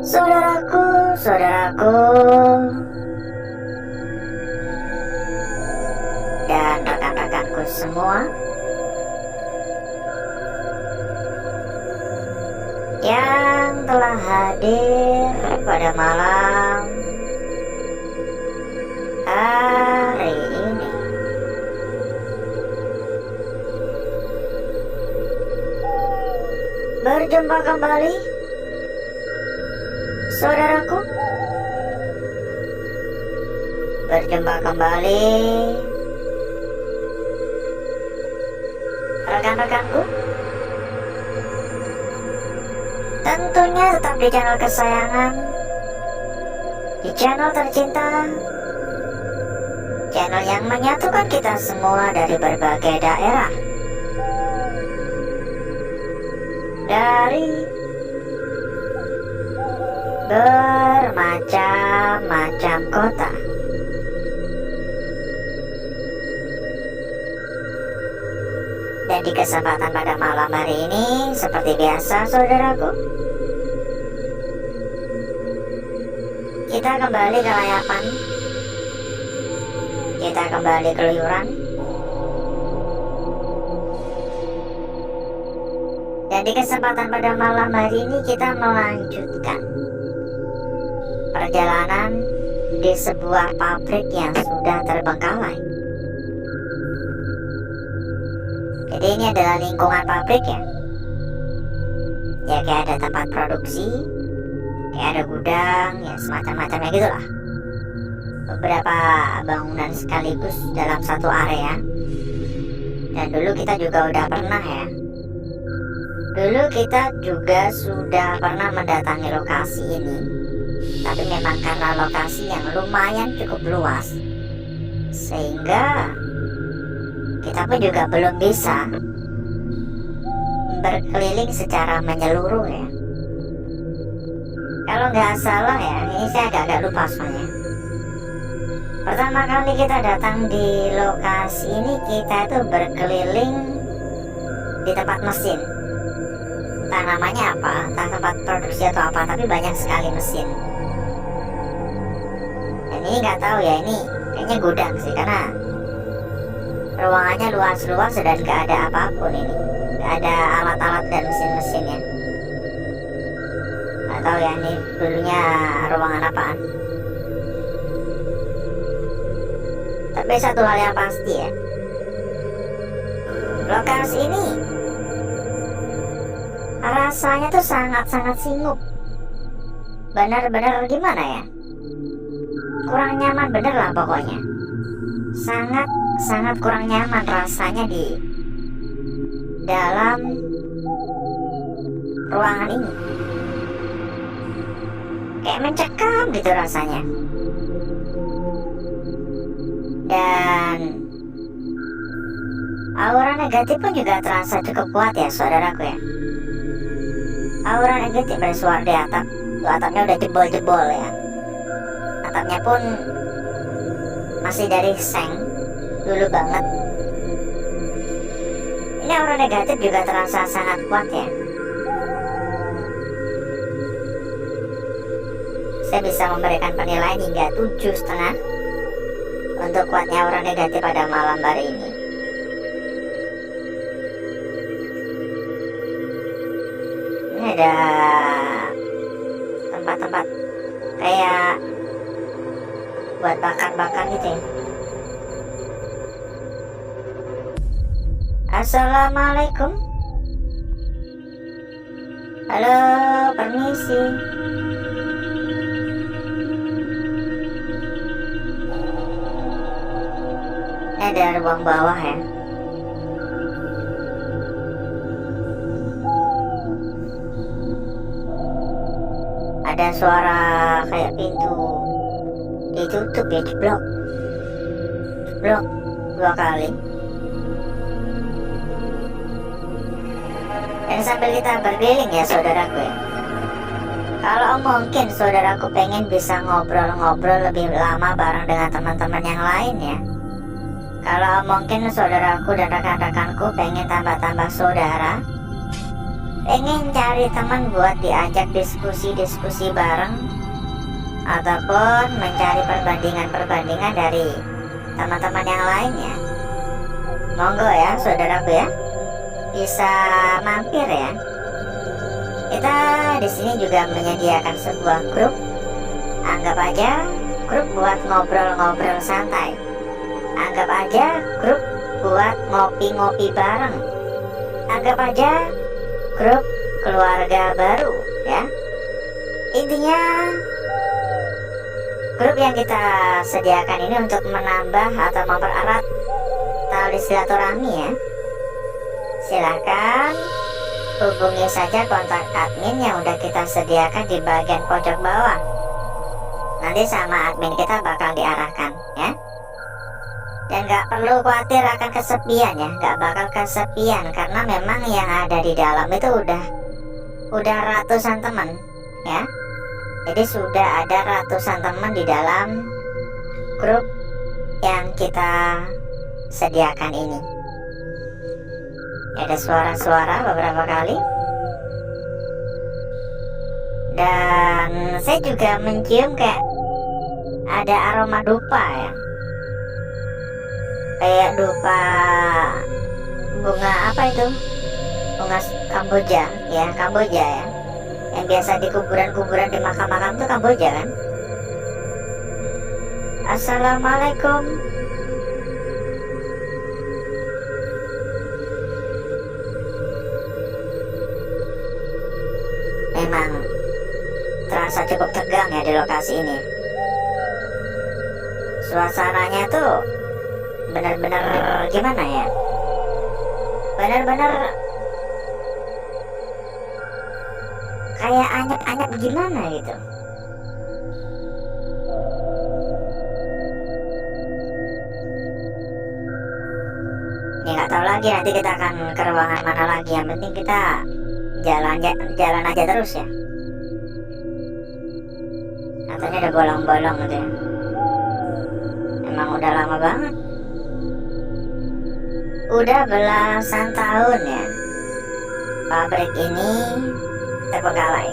Saudaraku, saudaraku, dan rekan-rekanku semua yang telah hadir pada malam hari ini. Berjumpa kembali, saudaraku. Berjumpa kembali, rekan-rekanku. Tentunya tetap di channel kesayangan, di channel tercinta, channel yang menyatukan kita semua dari berbagai daerah, dari bermacam-macam kota. Dan di kesempatan pada malam hari ini, seperti biasa saudaraku, kita kembali ke layapan, kita kembali keluyuran. Dan di kesempatan pada malam hari ini kita melanjutkan perjalanan di sebuah pabrik yang sudah terbengkalai. Jadi ini adalah lingkungan pabrik ya. Ya kayak ada tempat produksi, kayak ada gudang, ya semacam-macamnya gitulah. Beberapa bangunan sekaligus dalam satu area. Dan dulu kita juga udah pernah ya. Dulu kita juga sudah pernah mendatangi lokasi ini. Tapi memang karena lokasi yang lumayan cukup luas, sehingga kita pun juga belum bisa berkeliling secara menyeluruh ya. Kalau nggak salah ya, ini saya agak lupa soalnya. Pertama kali kita datang di lokasi ini, kita itu berkeliling di tempat mesin. Entah namanya apa, entah tempat produksi atau apa, tapi banyak sekali mesin. Dan ini nggak tahu ya, ini kayaknya gudang sih, karena ruangannya luas-luas dan nggak ada apapun ini. Nggak ada alat-alat dan mesin-mesinnya. Nggak tahu ya ini dulunya ruangan apaan. Tapi satu hal yang pasti ya, lokasi ini rasanya tuh sangat-sangat singgup. Benar-benar gimana ya, kurang nyaman bener lah pokoknya. Sangat kurang nyaman rasanya di dalam ruangan ini. Kayak mencekam gitu rasanya. Dan aura negatif pun juga terasa cukup kuat ya saudaraku ya. Aura negatif bersuara di atap. Atapnya udah jebol-jebol ya. Atapnya pun masih dari seng dulu banget. Ini aura negatif juga terasa sangat kuat ya. Saya bisa memberikan penilaian hingga 7,5 untuk kuatnya aura negatif pada malam hari ini. Ini ada tempat-tempat kayak buat bakar-bakar gitu ya. Assalamualaikum. Halo, permisi. Ini ada ruang bawah ya. Ada suara kayak pintu ditutup ya, jeblok 2 kali. Dan sambil kita berkeliling ya saudaraku ya, kalau mungkin saudaraku pengen bisa ngobrol-ngobrol lebih lama bareng dengan teman-teman yang lain ya, Kalau mungkin saudaraku dan rekan-rekanku pengen tambah-tambah saudara, pengen cari teman buat diajak diskusi-diskusi bareng, ataupun mencari perbandingan-perbandingan dari teman-teman yang lainnya, monggo ya saudaraku ya, bisa mampir ya. Kita di sini juga menyediakan sebuah grup, anggap aja grup buat ngobrol-ngobrol santai, anggap aja grup buat ngopi-ngopi bareng, anggap aja grup keluarga baru ya. Intinya grup yang kita sediakan ini untuk menambah atau mempererat tali silaturahmi ya. Silahkan hubungi saja kontak admin yang udah kita sediakan di bagian pojok bawah. Nanti sama admin kita bakal diarahkan ya. Dan gak perlu khawatir akan kesepian ya, gak bakal kesepian karena memang yang ada di dalam itu udah ratusan teman ya. Jadi sudah ada ratusan teman di dalam grup yang kita sediakan ini. Ada suara-suara beberapa kali. Dan saya juga mencium kayak ada aroma dupa ya. Kayak dupa bunga apa itu? Bunga Kamboja ya, Kamboja ya. Yang biasa di kuburan-kuburan di makam-makam itu Kamboja kan. Assalamualaikum. Memang terasa cukup tegang ya di lokasi ini. Suasananya tuh benar-benar gimana ya? Benar-benar kayak anyep-anyep gimana gitu. Ya nggak tahu lagi, nanti kita akan ke ruangan mana lagi. Yang penting kita jalan aja terus ya. Katanya ada bolong-bolong gitu ya. Emang udah lama banget. Udah belasan tahun ya pabrik ini terbengkalai.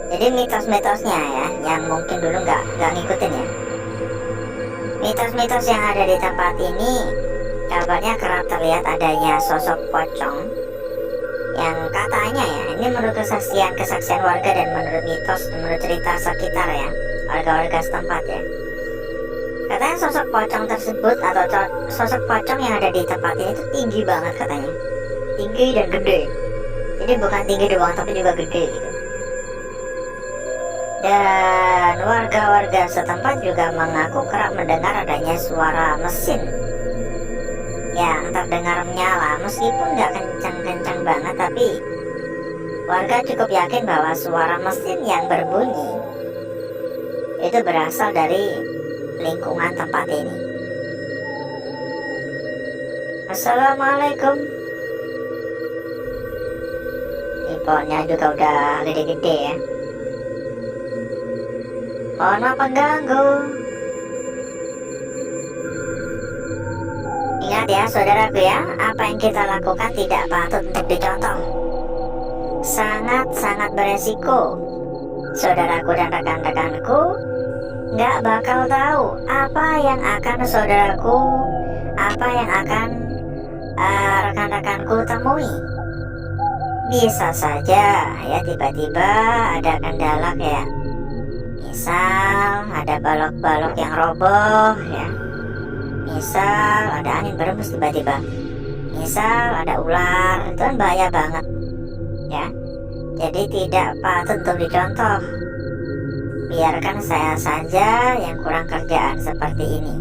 Jadi mitos-mitosnya ya, yang mungkin dulu nggak ngikutin ya. Mitos-mitos yang ada di tempat ini, kabarnya kerap terlihat adanya sosok pocong yang katanya ya, ini menurut kesaksian warga dan menurut mitos, menurut cerita sekitar ya, warga-warga setempat ya. Katanya sosok pocong tersebut atau sosok pocong yang ada di tempat ini itu tinggi banget katanya, tinggi dan gede. Jadi bukan tinggi doang tapi juga gede gitu. Dan warga-warga setempat juga mengaku kerap mendengar adanya suara mesin yang terdengar menyala, meskipun nggak kencang-kencang banget, tapi warga cukup yakin bahwa suara mesin yang berbunyi itu berasal dari lingkungan tempat ini. Assalamualaikum. Ini pohonnya juga udah gede-gede ya. Mohon maaf pengganggu. Ingat ya saudaraku ya, apa yang kita lakukan tidak patut untuk dicontoh. Sangat-sangat beresiko. Saudaraku dan rekan-rekanku nggak bakal tahu apa yang akan saudaraku, apa yang akan rekan-rekanku temui. Bisa saja ya tiba-tiba ada kendala kayak misal ada balok-balok yang roboh ya, misal ada angin berembus tiba-tiba, misal ada ular, itu kan bahaya banget ya. Jadi tidak patut untuk dicontoh. Biarkan saya saja yang kurang kerjaan seperti ini.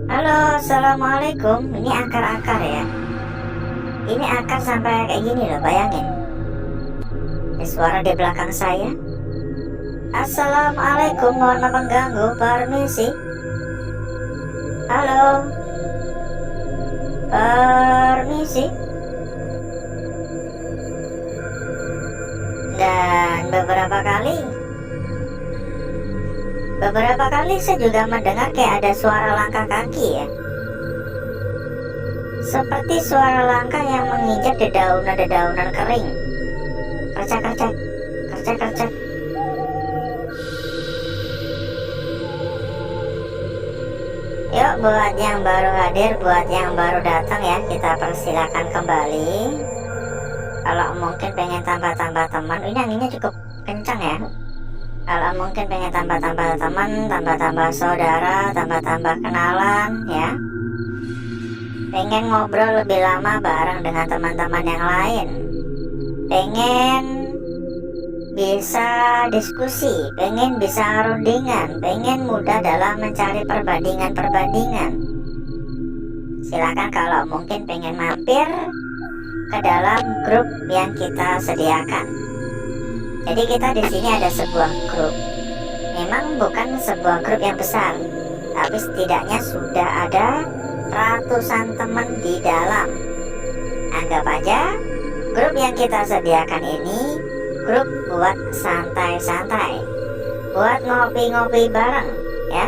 Halo, assalamualaikum. Ini akar-akar ya. Ini akar sampai kayak gini loh, bayangin. Ada suara di belakang saya. Assalamualaikum, mohon maaf mengganggu, permisi. Halo, permisi. Dan beberapa kali Beberapa kali saya juga mendengar kayak ada suara langkah kaki ya. Seperti suara langkah yang menginjak dedaunan-dedaunan kering. Kercak-kercak, kercak-kercak. Yuk, buat yang baru hadir, buat yang baru datang ya, kita persilakan kembali. Kalau mungkin pengen tambah-tambah teman, ini anginnya cukup kencang ya. Kalau mungkin pengen tambah-tambah teman, tambah-tambah saudara, tambah-tambah kenalan ya. Pengen ngobrol lebih lama bareng dengan teman-teman yang lain. Pengen bisa diskusi, pengen bisa rundingan, pengen mudah dalam mencari perbandingan-perbandingan. Silakan kalau mungkin pengen mampir ke dalam grup yang kita sediakan. Jadi kita di sini ada sebuah grup. Memang bukan sebuah grup yang besar, tapi setidaknya sudah ada ratusan teman di dalam. Anggap aja grup yang kita sediakan ini grup buat santai-santai, buat ngopi-ngopi bareng ya,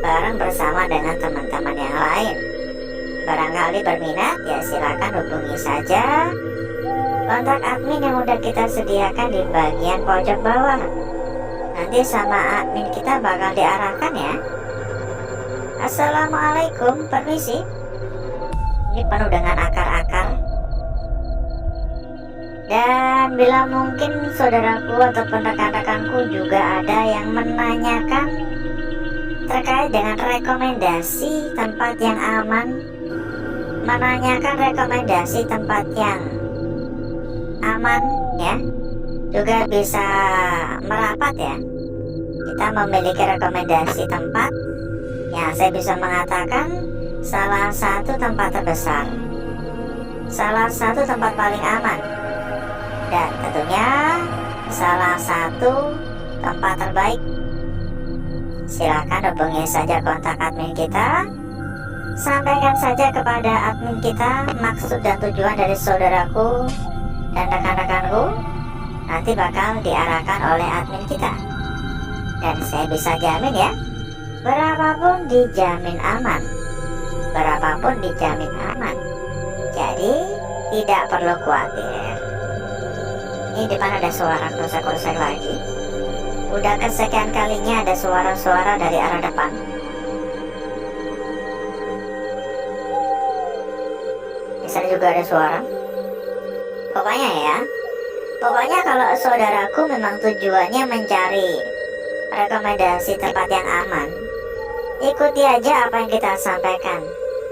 bareng bersama dengan teman-teman yang lain. Barangkali berminat ya silakan hubungi saja kontak admin yang udah kita sediakan di bagian pojok bawah. Nanti sama admin kita bakal diarahkan ya. Assalamualaikum, permisi. Ini penuh dengan akar-akar. Dan bila mungkin saudaraku ataupun rekan-rekanku juga ada yang menanyakan terkait dengan rekomendasi tempat yang aman, menanyakan rekomendasi tempat yang aman ya, juga bisa merapat ya. Kita memiliki rekomendasi tempat yang saya bisa mengatakan salah satu tempat terbesar, salah satu tempat paling aman, dan tentunya salah satu tempat terbaik. Silakan hubungi saja kontak admin kita. Sampaikan saja kepada admin kita maksud dan tujuan dari saudaraku dan rekan-rekanku. Nanti bakal diarahkan oleh admin kita. Dan saya bisa jamin ya, berapapun dijamin aman, berapapun dijamin aman. Jadi tidak perlu khawatir. Ini depan ada suara krusek-krusek lagi. Udah kesekian kalinya ada suara-suara dari arah depan. Di sana juga ada suara. Pokoknya kalau saudaraku memang tujuannya mencari rekomendasi tempat yang aman, ikuti aja apa yang kita sampaikan,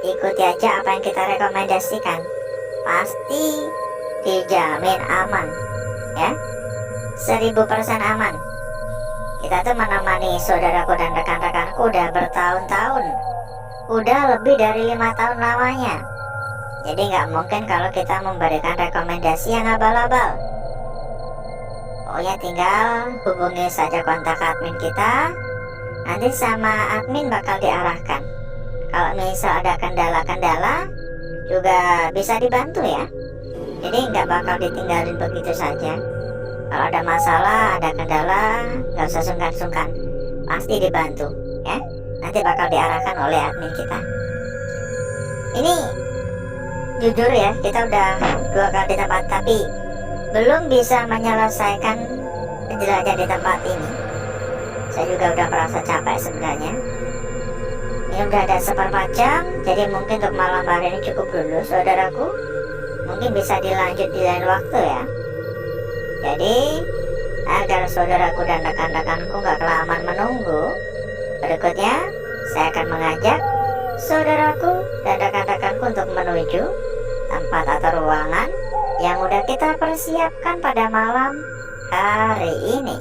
ikuti aja apa yang kita rekomendasikan. Pasti dijamin aman ya, 1000% aman. Kita tuh menemani saudaraku dan rekan-rekanku udah bertahun-tahun, udah lebih dari 5 tahun lamanya. Jadi nggak mungkin kalau kita memberikan rekomendasi yang abal-abal. Pokoknya tinggal hubungi saja kontak admin kita, nanti sama admin bakal diarahkan. Kalau misal ada kendala-kendala juga bisa dibantu ya. Jadi nggak bakal ditinggalin begitu saja. Kalau ada masalah, ada kendala, nggak usah sungkan-sungkan, pasti dibantu ya. Nanti bakal diarahkan oleh admin kita. Ini jujur ya, kita udah 2 kali di tempat, tapi belum bisa menyelesaikan penjelajahan di tempat ini. Saya juga udah merasa capek sebenarnya. Ini udah ada 1/4 jam, jadi mungkin untuk malam hari ini cukup dulu saudaraku. Mungkin bisa dilanjut di lain waktu ya. Jadi agar saudaraku dan rekan-rekanku gak kelamaan menunggu, berikutnya saya akan mengajak saudaraku dan rekan-rekanku untuk menuju tempat atau ruangan yang udah kita persiapkan pada malam hari ini.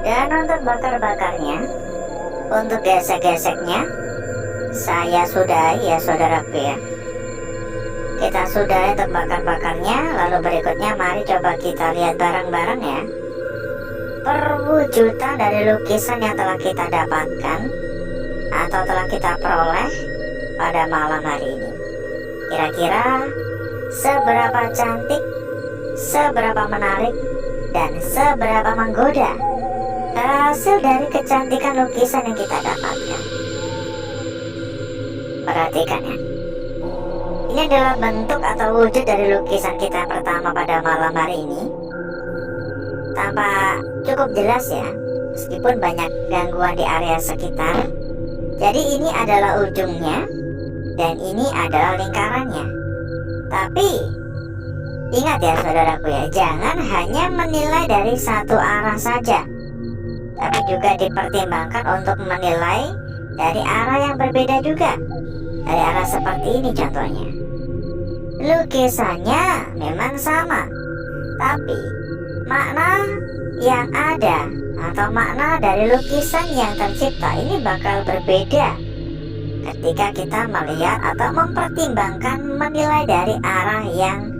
Dan untuk bakar-bakarnya, untuk gesek-geseknya, saya sudahi ya saudaraku ya. Kita sudahi untuk bakar-bakarnya. Lalu berikutnya mari coba kita lihat bareng-bareng ya, perwujudan dari lukisan yang telah kita dapatkan atau telah kita peroleh pada malam hari ini. Kira-kira seberapa cantik, seberapa menarik, dan seberapa menggoda hasil dari kecantikan lukisan yang kita dapatkan. Perhatikan ya, ini adalah bentuk atau wujud dari lukisan kita pertama pada malam hari ini. Tampak cukup jelas ya, meskipun banyak gangguan di area sekitar. Jadi ini adalah ujungnya dan ini adalah lingkarannya. Tapi ingat ya saudaraku ya, jangan hanya menilai dari satu arah saja, tapi juga dipertimbangkan untuk menilai dari arah yang berbeda juga. Dari arah seperti ini contohnya. Lukisannya memang sama, tapi makna yang ada atau makna dari lukisan yang tercipta ini bakal berbeda ketika kita melihat atau mempertimbangkan menilai dari arah yang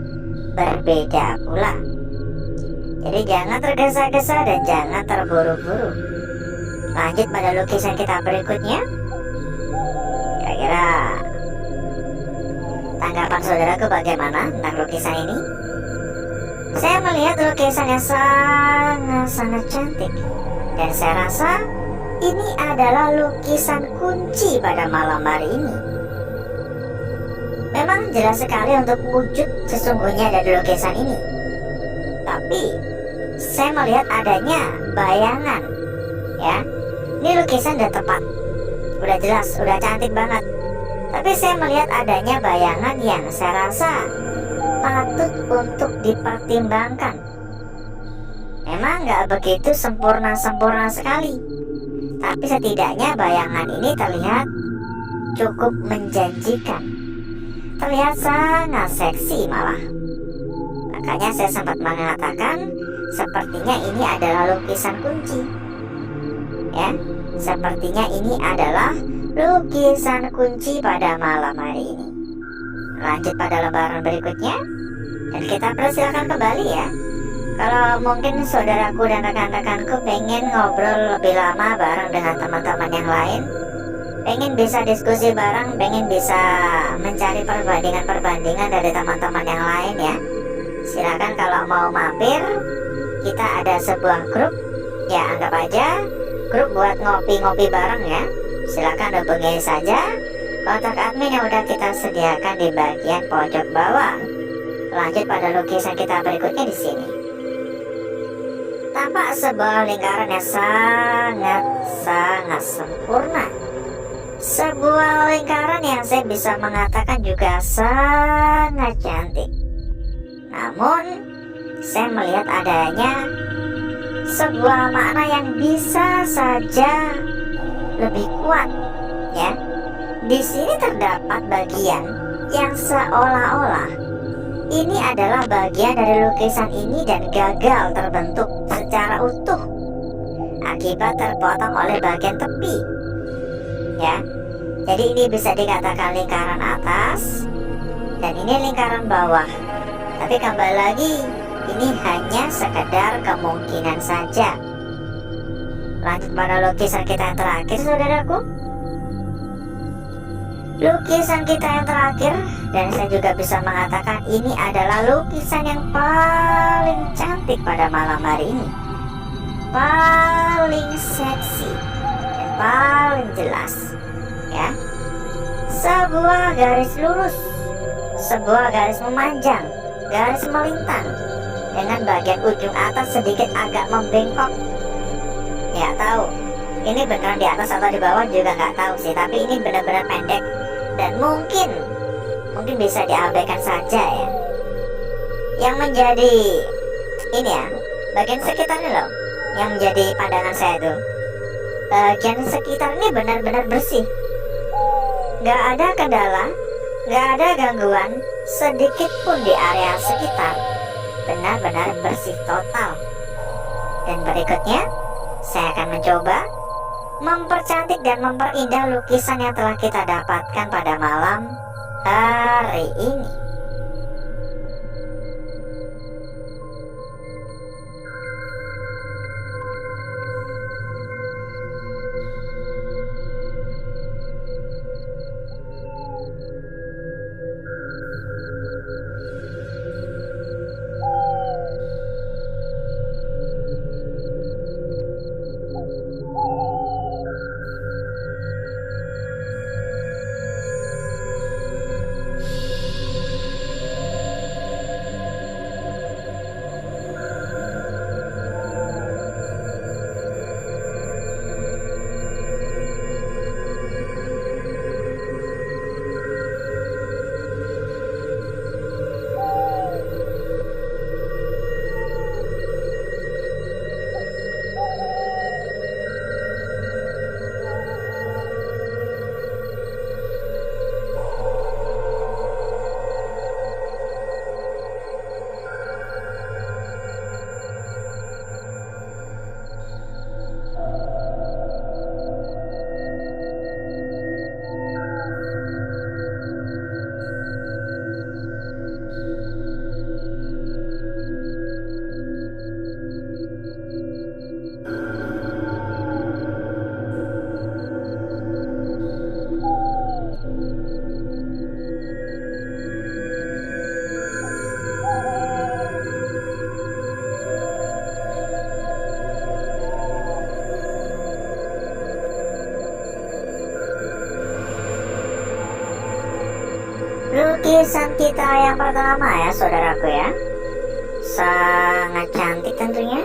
berbeda pula. Jadi jangan tergesa-gesa dan jangan terburu-buru. Lanjut pada lukisan kita berikutnya. Kira-kira tanggapan saudaraku bagaimana tentang lukisan ini? Saya melihat lukisannya sangat cantik, dan saya rasa ini adalah lukisan kunci pada malam hari ini. Memang jelas sekali untuk wujud sesungguhnya dari lukisan ini, tapi saya melihat adanya bayangan ya. Ini lukisan udah tepat, udah jelas, udah cantik banget, tapi saya melihat adanya bayangan yang saya rasa patut untuk dipertimbangkan. Memang nggak begitu sempurna sekali, tapi setidaknya bayangan ini terlihat cukup menjanjikan, terlihat sangat seksi malah. Makanya saya sempat mengatakan sepertinya ini adalah lukisan kunci ya, sepertinya ini adalah lukisan kunci pada malam hari ini. Lanjut pada lembaran berikutnya, dan kita persilakan kembali ya. Kalau mungkin saudaraku dan rekan-rekanku pengen ngobrol lebih lama bareng dengan teman-teman yang lain, pengen bisa diskusi bareng, pengen bisa mencari perbandingan-perbandingan dari teman-teman yang lain ya, silakan kalau mau mampir. Kita ada sebuah grup ya, anggap aja grup buat ngopi-ngopi bareng ya. Silakan hubungi saja kontak admin yang udah kita sediakan di bagian pojok bawah. Lanjut pada lukisan kita berikutnya di sini. Tampak sebuah lingkaran yang sangat sempurna. Sebuah lingkaran yang saya bisa mengatakan juga sangat cantik. Namun saya melihat adanya sebuah makna yang bisa saja lebih kuat ya. Di sini terdapat bagian yang seolah-olah ini adalah bagian dari lukisan ini dan gagal terbentuk secara utuh akibat terpotong oleh bagian tepi ya. Jadi ini bisa dikatakan lingkaran atas dan ini lingkaran bawah. Tapi kembali lagi, ini hanya sekedar kemungkinan saja. Lanjut pada lukisan kita yang terakhir saudaraku. Lukisan kita yang terakhir, dan saya juga bisa mengatakan ini adalah lukisan yang paling cantik pada malam hari ini, paling seksi dan paling jelas ya. Sebuah garis lurus, sebuah garis memanjang, garis melintang dengan bagian ujung atas sedikit agak membengkok. Ya tahu, ini beneran di atas atau di bawah juga nggak tahu sih, tapi ini benar-benar pendek dan mungkin bisa diabaikan saja ya. Yang menjadi ini ya, bagian sekitarnya loh, yang menjadi pandangan saya tuh, bagian sekitar ini benar-benar bersih, nggak ada kendala, nggak ada gangguan sedikit pun di area sekitar, benar-benar bersih total. Dan berikutnya saya akan mencoba mempercantik dan memperindah lukisan yang telah kita dapatkan pada malam hari ini. Lukisan kita yang pertama ya saudaraku ya, sangat cantik tentunya.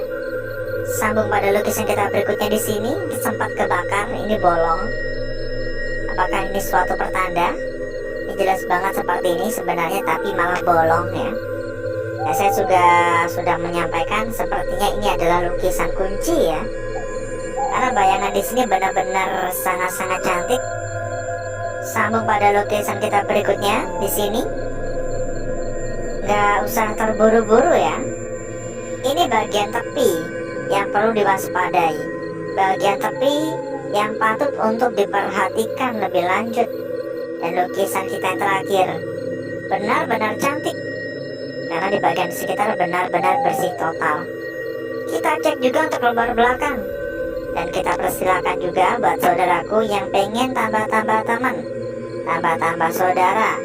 Sambung pada lukisan kita berikutnya di sini, sempat kebakar, ini bolong. Apakah ini suatu pertanda? Ini jelas banget seperti ini sebenarnya, tapi malah bolong ya. Ya saya sudah menyampaikan sepertinya ini adalah lukisan kunci ya. Karena bayangan di sini benar-benar sangat-sangat cantik. Sambung pada lukisan kita berikutnya di sini. Nggak usah terburu-buru ya. Ini bagian tepi yang perlu diwaspadai. Bagian tepi yang patut untuk diperhatikan lebih lanjut. Dan lukisan kita yang terakhir benar-benar cantik. Karena di bagian sekitar benar-benar bersih total. Kita cek juga untuk lembar belakang. Dan kita persilakan juga buat saudaraku yang pengen tambah-tambah teman, tambah-tambah saudara,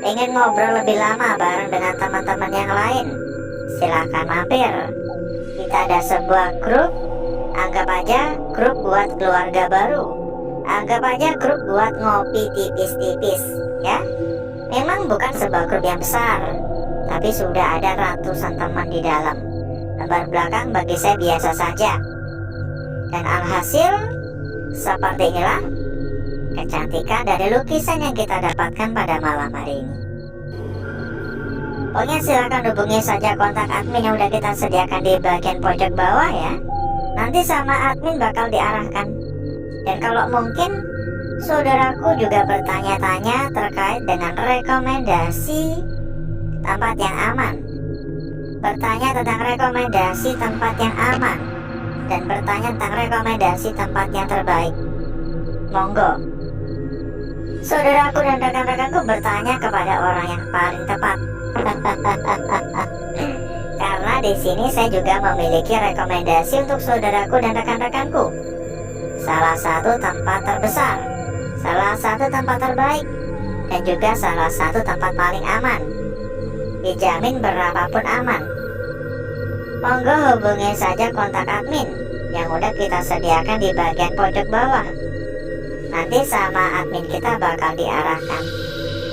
pengen ngobrol lebih lama bareng dengan teman-teman yang lain, silahkan mampir. Kita ada sebuah grup, anggap aja grup buat keluarga baru, anggap aja grup buat ngopi tipis-tipis ya. Memang bukan sebuah grup yang besar, tapi sudah ada ratusan teman di dalam. Lembar belakang bagi saya biasa saja. Dan alhasil seperti inilah kecantikan dari lukisan yang kita dapatkan pada malam hari ini. Pokoknya silakan hubungi saja kontak admin yang udah kita sediakan di bagian pojok bawah ya. Nanti sama admin bakal diarahkan. Dan kalau mungkin saudaraku juga bertanya-tanya terkait dengan rekomendasi tempat yang aman, bertanya tentang rekomendasi tempat yang aman, dan bertanya tentang rekomendasi tempat yang terbaik, monggo saudaraku dan rekan-rekanku bertanya kepada orang yang paling tepat. Karena di sini saya juga memiliki rekomendasi untuk saudaraku dan rekan-rekanku. Salah satu tempat terbesar, salah satu tempat terbaik, dan juga salah satu tempat paling aman. Dijamin berapapun aman. Monggo hubungi saja kontak admin yang udah kita sediakan di bagian pojok bawah. Nanti sama admin kita bakal diarahkan.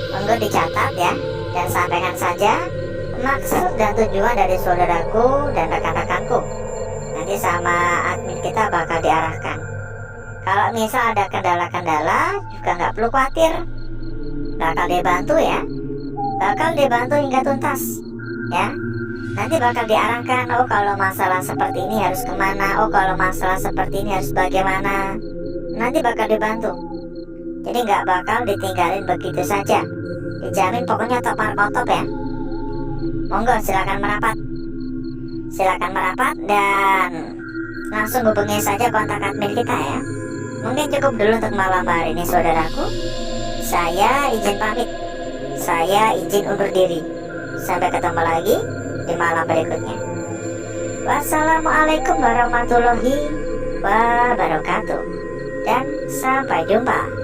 Monggo dicatat ya, dan sampaikan saja maksud dan tujuan dari saudaraku dan rekan-rekanku. Nanti sama admin kita bakal diarahkan. Kalau misal ada kendala-kendala juga nggak perlu khawatir, bakal dibantu ya, bakal dibantu hingga tuntas ya. Nanti bakal diarahkan, oh kalau masalah seperti ini harus kemana, oh kalau masalah seperti ini harus bagaimana. Nanti bakal dibantu. Jadi nggak bakal ditinggalin begitu saja. Dijamin pokoknya top markotop top ya. Monggo silakan merapat. Silakan merapat dan langsung hubungi saja kontak admin kita ya. Mungkin cukup dulu untuk malam hari ini saudaraku. Saya izin pamit. Saya izin undur diri. Sampai ketemu lagi di malam berikutnya. Wassalamualaikum warahmatullahi wabarakatuh. Dan sampai jumpa.